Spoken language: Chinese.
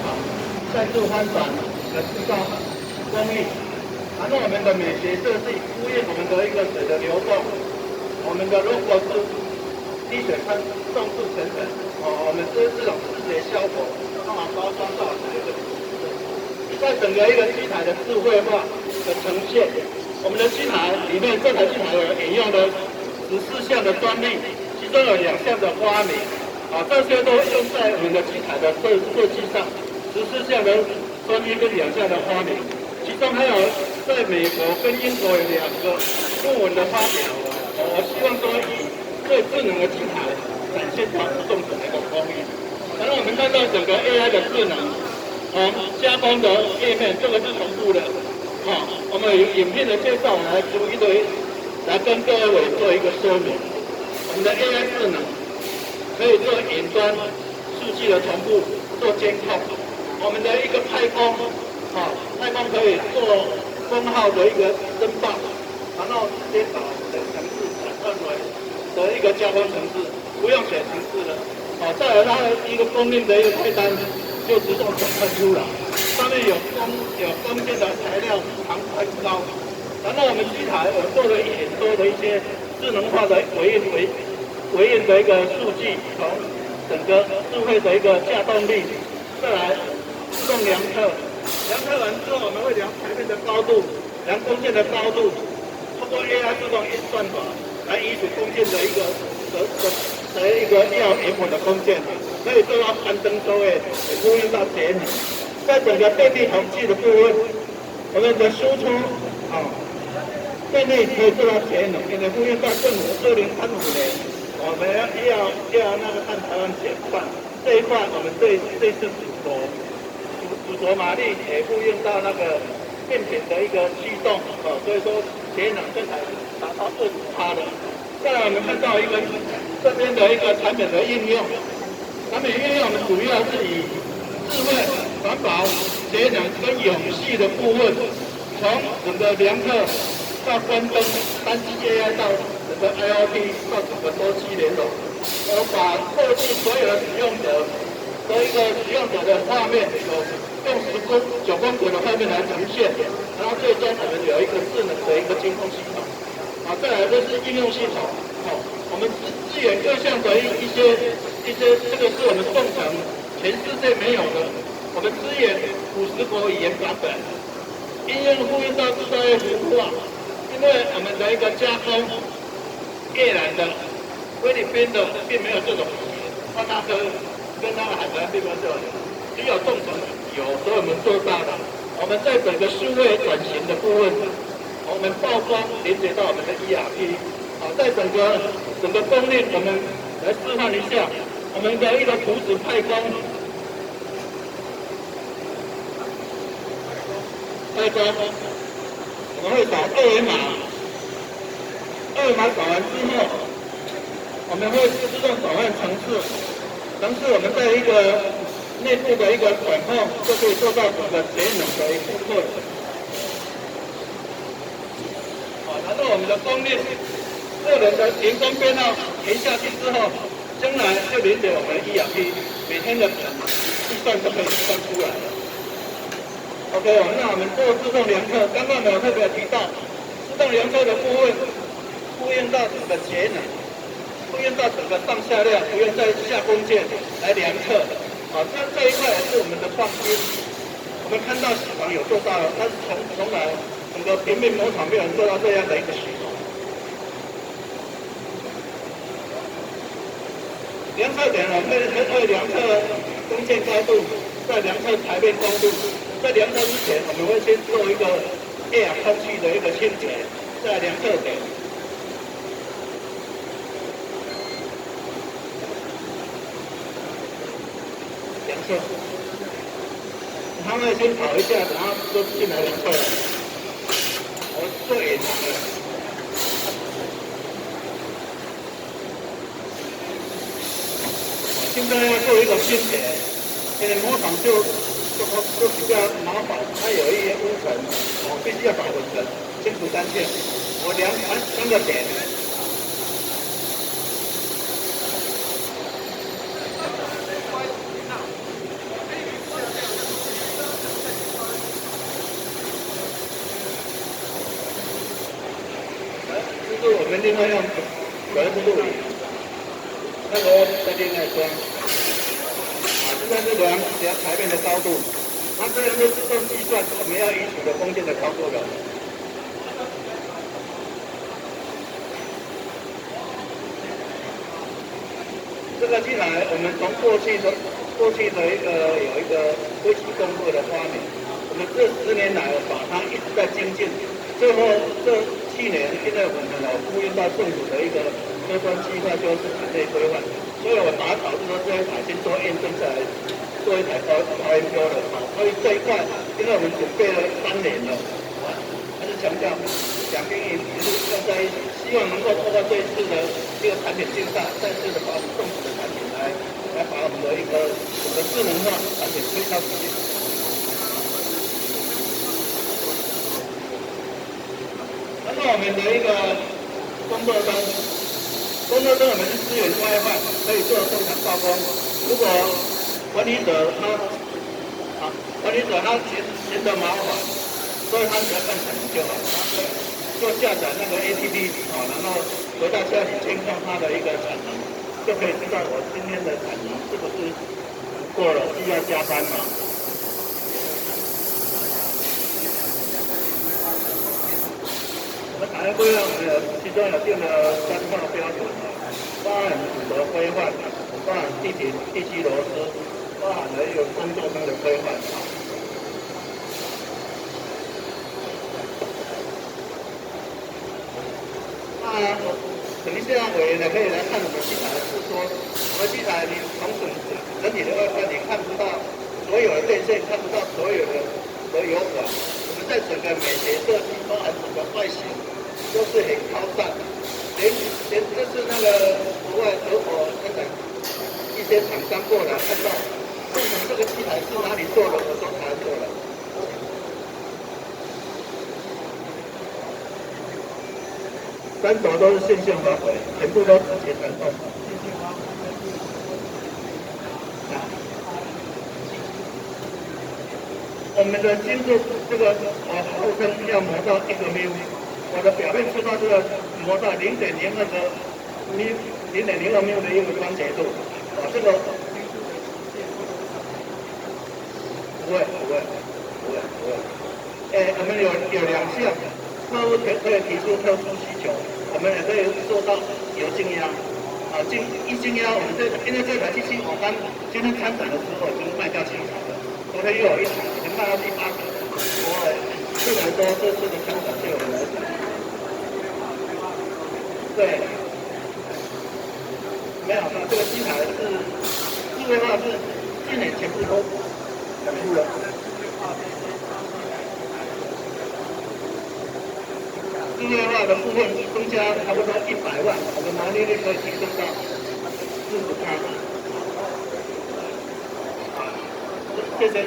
好，再度翻转来制造工艺。然后我们的美学设计呼应我们的一个水的流动，我们的 logo 是滴水喷，重视成本。我们这种视觉效果，让它包装到一个在整个一个机台的智慧化的呈现。我们的机台里面，这台机台有引用了14项的专利，其中有2项的发明，这些都用在我们的机台的设计上。14项的专利跟2项的发明，其中还有在美国跟英国有2个论文的发表。我希望说以最智能的机台展现它不动的那个工艺。然后我们看到整个 AI 的智能，加工的页面，这个是同步的。我们有影片的介绍，我们来逐一的来跟各位做一个说明。我们的 AI 智能可以做云端数据的同步，做监控。我们的一个太空，太空可以做风号的一个申报，然后直接把我们的程式转换为的一个加工程式，不用写程式了。再来它的一个供应的一个菜单就自动转换出来。上面有封建的材料长宽高，然后我们机台有做了很多的一些智能化的回应的一个数据，从整个智慧的一个架动力，再来自动量测，量测完之后我们会量台面的高度，量弓箭的高度，通过 AI 自动演算法来移除弓箭的一个要延缓的弓箭，可以做到攀登收尾，也呼应到节能。在整个电力统计的部分，我们的输出电力可以做到节能，因为呼应到政府2035年，我们要那个碳排放减半这一块，我们这次主轴马力也呼应到那个变频的一个驱动，所以说节能这才达到25%的。再来我们看到一个这边的一个产品的应用，产品应用我们主要是以智慧、环保、节能跟永续的部分，从整个量测到关灯、单机 AI 到整个 IoT 到整个多机联网，把设计所有的使用者的一个使用者的画面，用9宫格的画面来呈现，然后最终我们有一个智能的一个监控系统。再来就是应用系统，我们支援各项的一些，这个是我们共成全世界没有的，我们支援50国语言版本，应用呼应到制造业服务化，因为我们的一个加工，越南的、菲律宾的并没有这种语言，那个跟那个海南并没有这种，只有共成有，所以我们做到了。我们在整个数位转型的部分，我们曝光连接到我们的 ERP， 在整个功率，我们来示范一下我们的一个图纸派工。我们会扫2维码，2维码扫完之后，我们会自动转换程式，我们在一个内部的一个管控，就可以做到整个节能的一部分。然后我们的功率，个人的员工编号填下去之后，将来就连接我们的 ERP， 每天的计算都可以计算出来了。OK， 那我们做自动量测，刚刚我特别提到，自动量测的部分呼应到整个节能，呼应到整个上下量，不用再下弓箭来量测。这一块也是我们的创新。我们看到喜航有做到了，但是从来整个平面模厂没有人做到这样的一个系统。量测点我们会量测弓箭高度，再量测台面高度。在量测之前，我们会先做一个 air 空气的一个清洁，再量测点。量测，他们先跑一下，然后都进来量测了。我做隐藏的。现在要做一个清洁，因为模厂就比较麻烦，它有一些污尘，我必须要把混尘清除干净。我量3个点，们另外用可能是录影，那个在另外装。现在是量台面的高度，它这样就自动计算我们要移除的空间的操作了。这个机台我们从过去的一个有一个微型动作的发明，我们这10年来把它一直在精进，最后这7年，现在我们呼应到政府的一个车专计划，就是产业规范，所以我打草就是说这一台先做验证，再来做一台超音波的啊，所以这一块因为我们准备了3年了啊，还是强调两边也是要在一起，希望能够透过这一次的这个产品竞赛，再次的把我们政府的产品来把我们的一个整个智能化产品推到国际。那么我们的一个工作灯我们是支援 WiFi， 可以做正常曝光。如果管理者他嫌得麻烦，所以他只要看产品就好，就下载那个 APP 啊，然后回到家里监控它的一个产能，就可以知道我今天的产能是不是过了，需要加班吗？我们产业规范其中有定了3套标准啊，包含符合规范，包含地基螺丝，包含了一个工作灯的规范啊。等一下委员呢可以来看我们机台，是说我们机台你从整体的外观你看不到所有的电线，看不到所有的油管，我们在整个美学设计，包含整个外形都是很高档，连就是那个国外德国一些厂商过来看到，问我们这个机台是哪里做的，我说台湾做的。3轴都是线性发回，全部都直接传送。我们的精度这个后灯要磨到1个缪，我的表面触到这个磨到0.02缪的一个光洁度，这个不会。我们有2项。客户可以提出特殊需求，我们也可以做到油精压，一精压我们因为这台机器我刚今天参展的时候已经卖掉7台了，昨天又有1台，已经卖到第8台了。这台说这次的参展就有人来买。对，没有，这个机台是智慧化，是今年全部都整入了。智慧化的部分增加差不多100万，我们毛利率可以提升到48%。谢谢。